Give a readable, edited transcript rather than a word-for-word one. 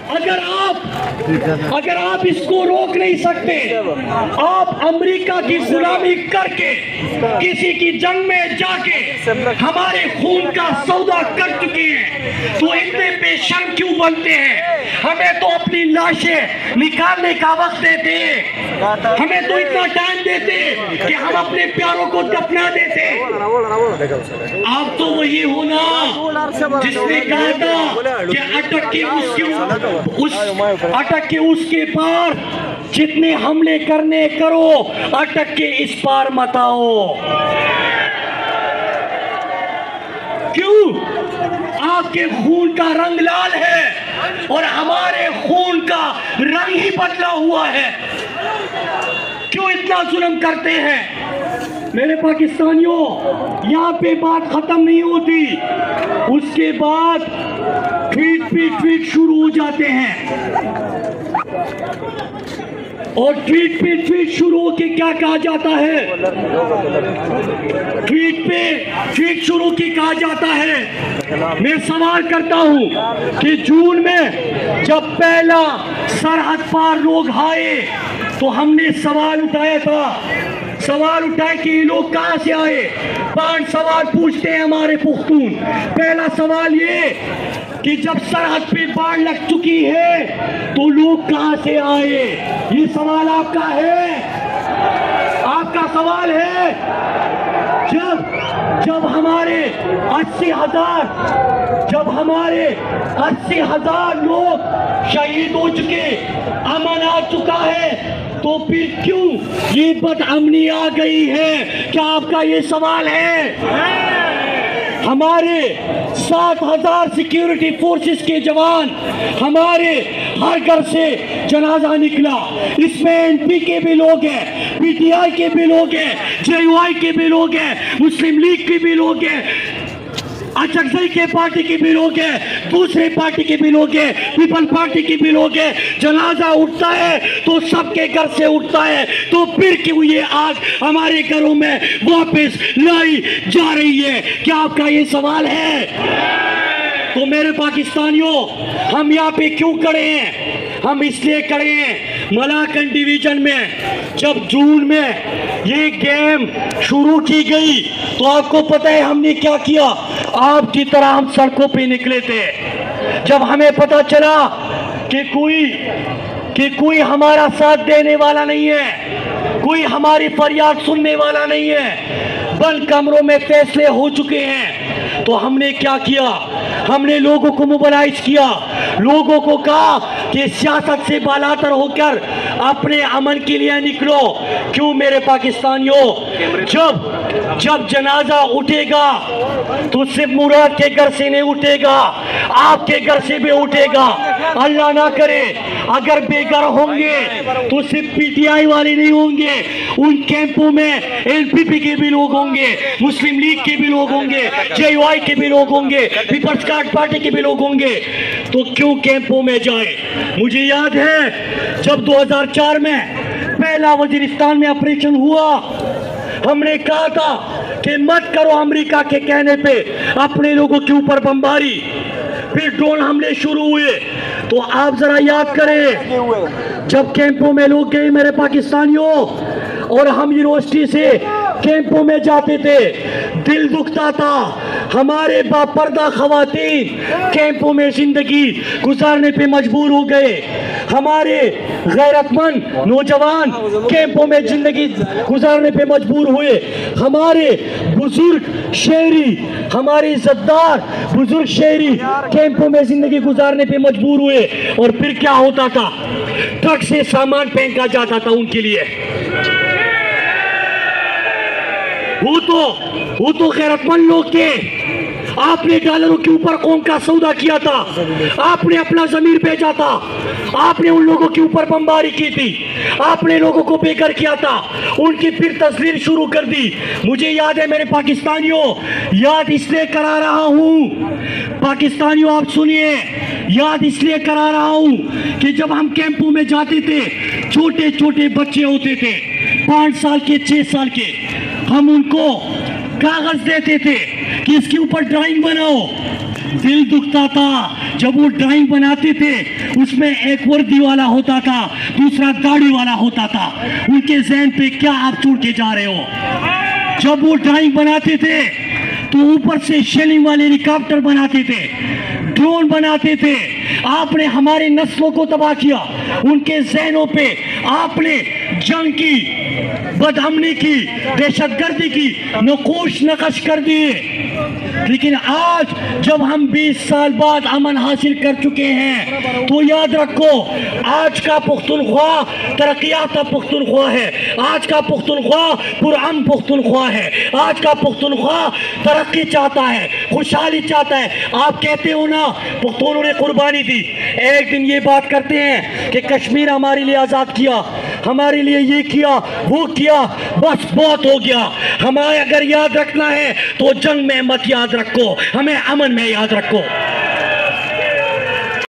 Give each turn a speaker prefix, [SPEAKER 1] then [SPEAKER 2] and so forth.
[SPEAKER 1] अगर आप इसको रोक नहीं सकते, आप अमेरिका की गुलामी करके किसी की जंग में जाके हमारे खून का सौदा कर चुके हैं, तो इतने बेशर्म क्यों बनते हैं? हमें तो अपनी लाशें निकालने का वक्त देते, हमें तो इतना टाइम देते कि हम अपने प्यारों को दफना देते। आप तो वही हो ना जिसने कहा था कि अटक के उसके पार जितने हमले करने करो, अटक के इस पार मत आओ। क्यों? आपके खून का रंग लाल है और हमारे खून का रंग ही बदला हुआ है। क्यों इतना जुल्म करते हैं? मेरे पाकिस्तानियों, यहाँ पे बात खत्म नहीं होती, उसके बाद ट्वीट पे ट्वीट शुरू हो जाते हैं और ट्वीट पे ट्वीट शुरू होके क्या कहा जाता है? ट्वीट पे ट्वीट शुरू की कहा जाता है। मैं सवाल करता हूं कि जून में जब पहला सरहद पार लोग आए तो हमने सवाल उठाया कि ये लोग कहां से आए। 5 सवाल पूछते हैं हमारे पुख्तून। पहला सवाल ये कि जब सरहद पे बाढ़ लग चुकी है तो लोग कहां से आए? ये सवाल आपका है, आपका सवाल है। जब हमारे 80,000 लोग शहीद हो चुके, अमन आ चुका है, तो फिर क्यों ये बदअमनी आ गई है? क्या आपका ये सवाल है? हमारे 7,000 सिक्योरिटी फोर्सेस के जवान, हमारे हर घर से जनाजा निकला। इसमें एनपी के भी लोग हैं, पीटीआई के भी लोग हैं, जेयूआई के भी लोग हैं, मुस्लिम लीग के भी लोग हैं, अचकजई के पार्टी के भी लोग हैं, दूसरे पार्टी के भी लोग हैं, पीपल पार्टी के भी लोग हैं। जनाजा उठता है तो सबके घर से उठता है, तो फिर क्यों ये आग हमारे घरों में वापस लाई जा रही है? क्या आपका ये सवाल है? तो मेरे पाकिस्तानियों, हम यहाँ पे क्यों खड़े हैं? हम इसलिए खड़े हैं, मलाकन डिवीजन में जब जून में ये गेम शुरू की गई तो आपको पता है हमने क्या किया? आपकी तरह हम सड़कों पे निकले थे। जब हमें पता चला कि कोई हमारा साथ देने वाला नहीं है, कोई हमारी फरियाद सुनने वाला नहीं है, बंद कमरों में फैसले हो चुके हैं, तो हमने क्या किया? हमने लोगों को मोबिलाइज किया, लोगों को कहा कि सियासत से बालातर होकर अपने अमन के लिए निकलो। क्यों मेरे पाकिस्तानियों? जब जनाजा उठेगा तो सिर्फ मुराद के घर से नहीं उठेगा, आपके घर से भी उठेगा। अल्लाह ना करे अगर बेघर होंगे तो सिर्फ पीटीआई वाले नहीं होंगे, उन कैंपों में एलपीपी के भी लोग होंगे, मुस्लिम लीग के भी लोग होंगे, जेयूआई के भी लोग होंगे, पीपल्स पार्टी के भी लोग होंगे। तो क्यों कैंपों में जाए? मुझे याद है जब 2004 में पहला वजीरिस्तान में ऑपरेशन हुआ, हमने कहा था कि मत करो अमेरिका के कहने पे अपने लोगों के ऊपर बमबारी, फिर ड्रोन हमले शुरू हुए। तो आप जरा याद करें जब कैंपों में लोग गए मेरे पाकिस्तानियों, और हम यूनिवर्सिटी से कैंपों में जाते थे, दिल दुखता था। हमारे बापर्दा खवातीन कैंपों में जिंदगी गुजारने पे मजबूर हो गए, हमारे गैरतमंद नौजवान कैंपों में जिंदगी गुजारने पे मजबूर हुए, हमारे बुजुर्ग शहरी, हमारे इज्जतदार बुजुर्ग शहरी कैंपों में जिंदगी गुजारने पे मजबूर हुए। और फिर क्या होता था? ट्रक से सामान फेंका जाता था उनके लिए। वो तो गैरतमंद लोग थे। आपने डॉलरों के ऊपर कौम का सौदा किया था, आपने अपना जमीर बेचा था, आपने उन लोगों के ऊपर बमबारी की थी, आपने लोगों को बेघर किया था, उनकी फिर तस्वीर शुरू कर दी। मुझे याद है मेरे पाकिस्तानियों, याद इसलिए करा रहा हूँ, पाकिस्तानियों आप सुनिए, याद इसलिए करा रहा हूँ कि जब हम कैंपों में जाते थे, छोटे छोटे बच्चे होते थे, 5 साल के, 6 साल के, हम उनको कागज देते थे कि इसके ऊपर ड्राइंग बनाओ। दिल दुखता था जब वो ड्राइंग बनाते थे उसमें एक वर्दी वाला होता था, दूसरा दाढ़ी वाला होता था। उनके ज़हन पे क्या आप छोड़ के जा रहे हो? जब वो ड्राइंग बनाते थे तो ऊपर से शेलिंग वाले हेलीकॉप्टर बनाते थे, ड्रोन बनाते थे। आपने हमारे नस्लों को तबाह किया। उनके ज़हनों पे आपने जंग की, बदअमनी की, दहशतगर्दी की नकोश नकश कर दिए। लेकिन आज जब हम 20 साल बाद अमन हासिल कर चुके हैं तो याद रखो, आज का पुख्तनख्वा तरक्की याफ्ता पुख्तनख्वा है। आज का पुख्तनख्वा पुरअमन पुख्तनख्वा है। आज का पुख्तनख्वा तरक्की चाहता है, खुशहाली चाहता है। आप कहते हो ना पुख्तनों ने कुर्बानी दी, एक दिन ये बात करते हैं कि कश्मीर हमारे लिए आज़ाद किया, हमारे लिए ये किया, वो किया, बस बहुत हो गया। हमें अगर याद रखना है तो जंग में मत याद रखो, हमें अमन में याद रखो।